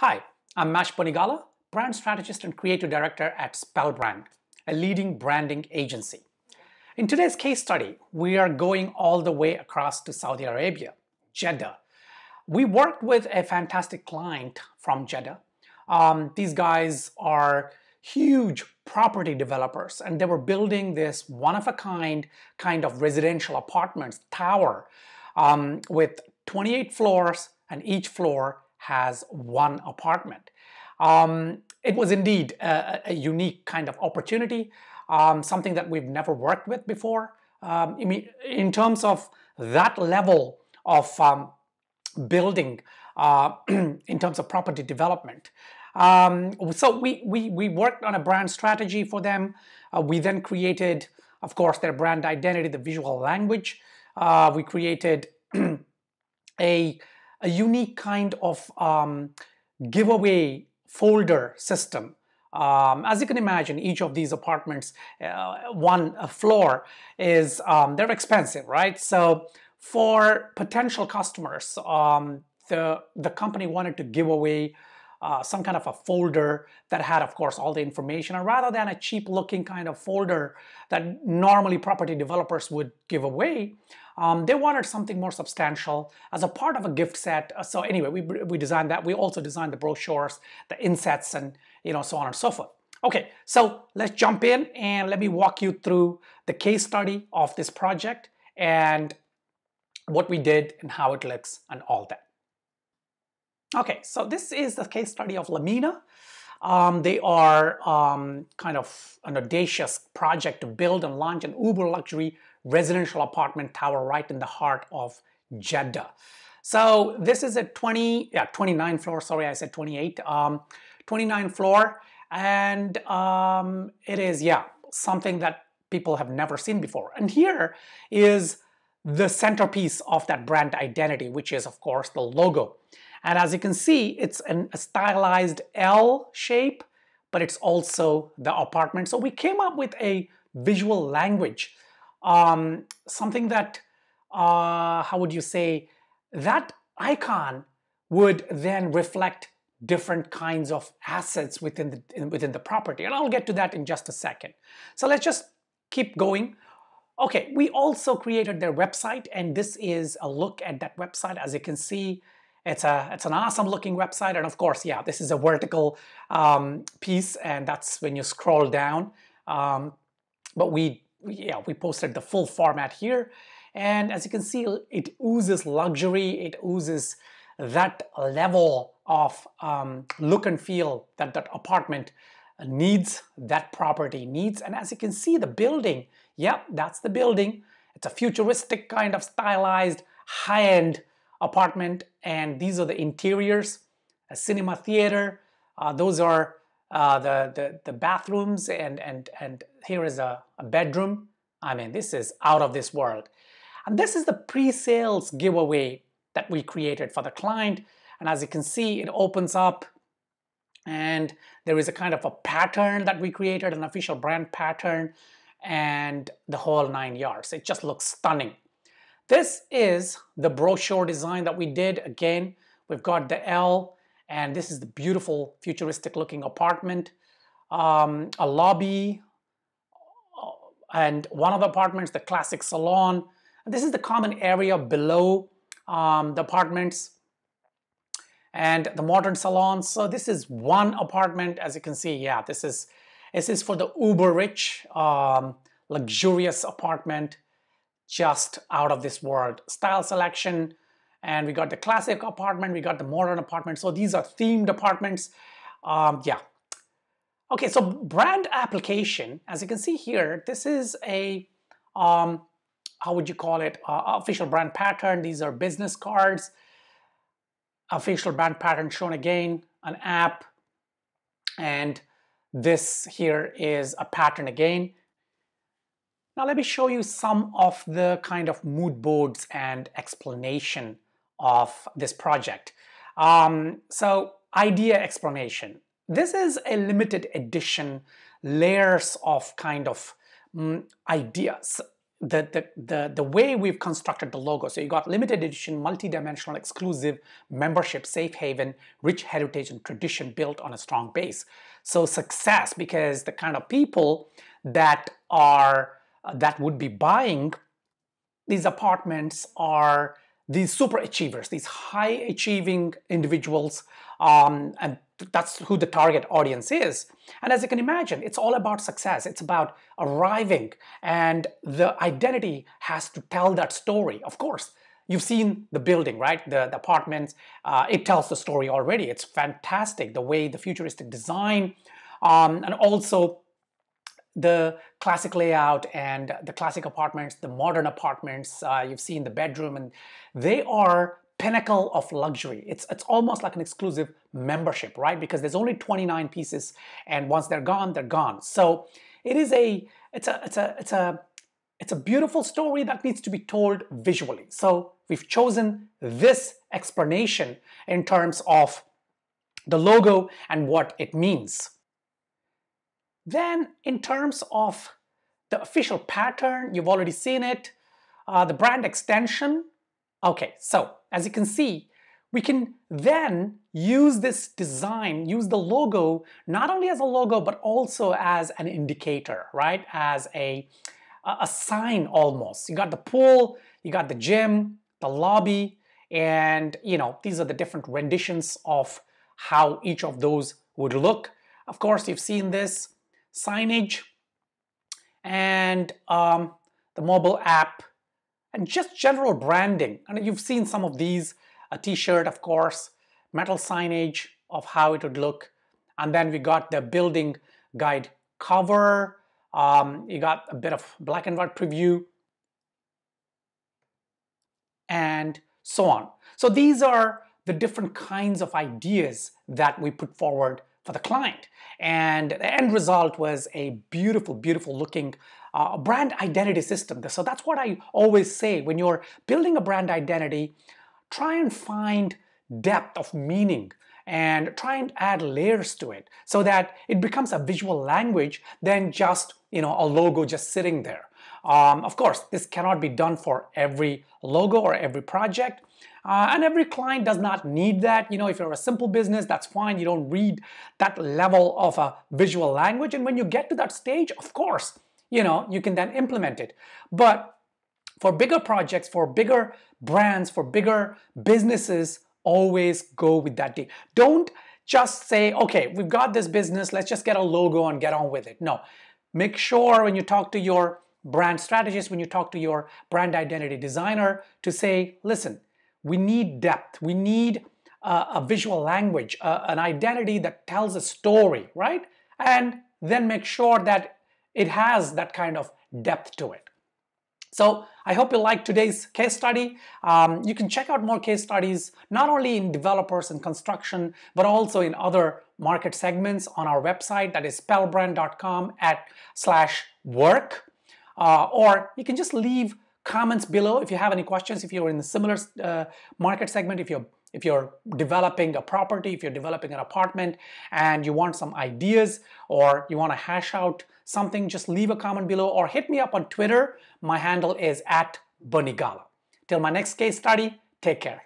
Hi, I'm Mash Ponigala, brand strategist and creative director at Spellbrand, a leading branding agency. In today's case study, we are going all the way across to Saudi Arabia, Jeddah. We worked with a fantastic client from Jeddah. These guys are huge property developers, and they were building this one-of-a-kind kind of residential apartments tower with 28 floors, and each floor has one apartment. It was indeed a unique kind of opportunity, something that we've never worked with before. In terms of that level of building in terms of property development. So we worked on a brand strategy for them. We then created, of course, their brand identity, the visual language. We created a unique kind of giveaway folder system. As you can imagine, each of these apartments, one floor is, they're expensive, right? So for potential customers, the company wanted to give away some kind of a folder that had, of course, all the information. And rather than a cheap looking kind of folder that normally property developers would give away, they wanted something more substantial as a part of a gift set. So anyway, we designed that. We also designed the brochures, the insets, and so on and so forth. Okay, so let's jump in and let me walk you through the case study of this project and what we did and how it looks and all that. Okay, so this is the case study of Lamina. They are kind of an audacious project to build and launch an uber luxury residential apartment tower right in the heart of Jeddah. So this is a 29 floor, sorry, I said 28, 29 floor, and it is, something that people have never seen before. And here is the centerpiece of that brand identity, which is, of course, the logo. And as you can see, it's a stylized L shape, but it's also the apartment. So we came up with a visual language, something that, how would you say, that icon would then reflect different kinds of assets within the property. And I'll get to that in just a second. So let's just keep going. Okay, we also created their website, and this is a look at that website. As you can see, it's an awesome looking website, and of course, this is a vertical piece, and that's when you scroll down. But we posted the full format here, and as you can see, it oozes luxury. It oozes that level of look and feel that that apartment needs, that property needs. And as you can see, the building, that's the building. It's a futuristic kind of stylized high-end apartment, and these are the interiors. A cinema theater, those are the bathrooms, and here is a bedroom. I mean, this is out of this world. And this is the pre-sales giveaway that we created for the client. And as you can see, it opens up, and there is a kind of a pattern that we created, an official brand pattern, and the whole 9 yards. It just looks stunning. This is the brochure design that we did. Again, we've got the L, and this is the beautiful futuristic looking apartment, a lobby, and one of the apartments, the classic salon. And this is the common area below the apartments and the modern salons. So this is one apartment. As you can see, this is for the uber rich, luxurious apartment, just out of this world. Style selection, and we got the classic apartment, we got the modern apartment. So these are themed apartments. Okay, so brand application, as you can see here, this is a how would you call it, official brand pattern. These are business cards. Official brand pattern shown again, an app, and this here is a pattern again. Now let me show you some of the kind of mood boards and explanation of this project. So idea explanation. This is a limited edition, layers of kind of ideas. the way we've constructed the logo. So you got limited edition, multi-dimensional, exclusive, membership, safe haven, rich heritage and tradition built on a strong base. So success, because the kind of people that would be buying these apartments are these super achievers, these high achieving individuals, and that's who the target audience is. And as you can imagine, it's all about success. It's about arriving, and the identity has to tell that story. Of course, you've seen the building, right? The apartments, it tells the story already. It's fantastic, the way the futuristic design, and also the classic layout and the classic apartments, the modern apartments. You've seen the bedroom, and they are pinnacle of luxury. It's almost like an exclusive membership, right? Because there's only 29 pieces, and once they're gone, they're gone. So it is it's a beautiful story that needs to be told visually. So we've chosen this explanation in terms of the logo and what it means. Then in terms of the official pattern, you've already seen it, the brand extension. Okay, so as you can see, we can then use this design, use the logo, not only as a logo, but also as an indicator, right? As a sign almost. You got the pool, you got the gym, the lobby, and these are the different renditions of how each of those would look. Of course, you've seen this signage and the mobile app and just general branding. And you've seen some of these, a t-shirt, of course, metal signage of how it would look. And then we got the building guide cover. You got a bit of black and white preview and so on. So these are the different kinds of ideas that we put forward for the client. And the end result was a beautiful, beautiful looking brand identity system. So that's what I always say. When you're building a brand identity, try and find depth of meaning and try and add layers to it so that it becomes a visual language than just a logo just sitting there. Of course, this cannot be done for every logo or every project. And every client does not need that. If you're a simple business, that's fine. You don't read that level of a visual language. And when you get to that stage, of course, you can then implement it. But for bigger projects, for bigger brands, for bigger businesses, always go with that. Don't just say, okay, we've got this business, let's just get a logo and get on with it. No, make sure when you talk to your brand strategist, when you talk to your brand identity designer, to say, listen, we need depth. We need a visual language, an identity that tells a story, right? And then make sure that it has that kind of depth to it. So I hope you liked today's case study. You can check out more case studies, not only in developers and construction, but also in other market segments on our website, that is spellbrand.com/work. Or you can just leave comments below if you have any questions, if you're in a similar market segment, if you're developing a property, if you're developing an apartment and you want some ideas or you want to hash out something, just leave a comment below or hit me up on Twitter. My handle is @Bunigala. Till my next case study, take care.